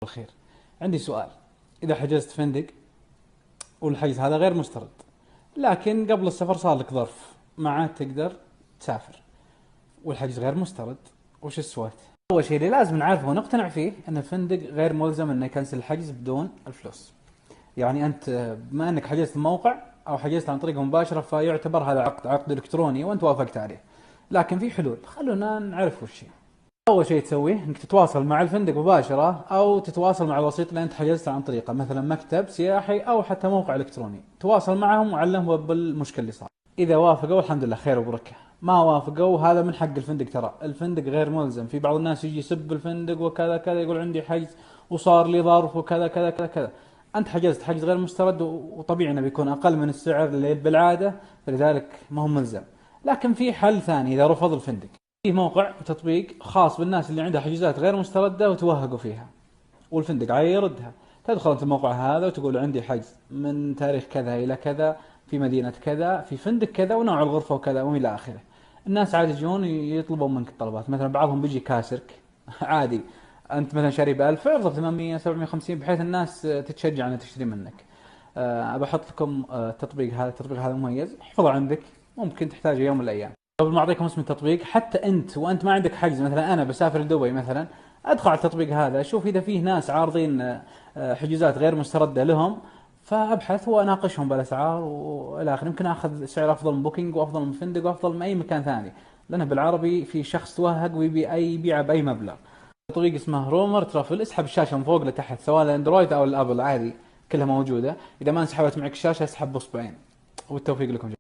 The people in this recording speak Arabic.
الخير. عندي سؤال. إذا حجزت فندق والحجز هذا غير مسترد، لكن قبل السفر صار لك ظرف ما عاد تقدر تسافر، والحجز غير مسترد، وش السويت؟ أول شيء اللي لازم نعرفه ونقتنع فيه أن الفندق غير ملزم أنه يكنسل الحجز بدون الفلوس. يعني أنت بما أنك حجزت الموقع أو حجزت عن طريقه مباشرة فيعتبر هذا عقد إلكتروني وأنت وافقت عليه. لكن في حلول، خلونا نعرف وش هي. اول شيء تسويه انك تتواصل مع الفندق مباشره او تتواصل مع الوسيط اللي انت حجزت عن طريقه، مثلا مكتب سياحي او حتى موقع الكتروني. تواصل معهم وعلمهم بالمشكله اللي صار. اذا وافقوا الحمد لله خير وبركه، ما وافقوا هذا من حق الفندق. ترى الفندق غير ملزم. في بعض الناس يجي يسب الفندق وكذا كذا، يقول عندي حجز وصار لي ظرف وكذا كذا كذا كذا. انت حجزت حجز غير مسترد وطبيعي انه بيكون اقل من السعر اللي بالعاده، فلذلك ما هو ملزم. لكن في حل ثاني اذا رفض الفندق. في موقع وتطبيق خاص بالناس اللي عندها حجوزات غير مستردة وتوهقوا فيها والفندق عايز يردها. تدخل انت الموقع هذا وتقول عندي حجز من تاريخ كذا الى كذا في مدينة كذا في فندق كذا ونوع الغرفة وكذا والى اخره. الناس عاد يجون يطلبون منك الطلبات، مثلا بعضهم بيجي كاسرك عادي. انت مثلا شاري ب 1000 اعرض 800 750 بحيث الناس تتشجع انها تشتري منك. بحط لكم التطبيق هذا مميز، احفظه عندك، ممكن تحتاجه يوم من الايام. قبل ما اعطيكم اسم التطبيق، حتى وانت ما عندك حجز، مثلا انا بسافر لدبي مثلا، ادخل على التطبيق هذا اشوف اذا فيه ناس عارضين حجوزات غير مستردة لهم، فابحث واناقشهم بالاسعار والى اخره. يمكن اخذ سعر افضل من بوكينج وافضل من فندق وافضل من اي مكان ثاني، لانه بالعربي في شخص توهق ويبي اي يبيعه باي مبلغ. التطبيق اسمه رومر ترافل. اسحب الشاشه من فوق لتحت سواء الاندرويد او الابل عادي، كلها موجوده. اذا ما انسحبت معك الشاشه اسحب باصبعين. والتوفيق لكم جميعا.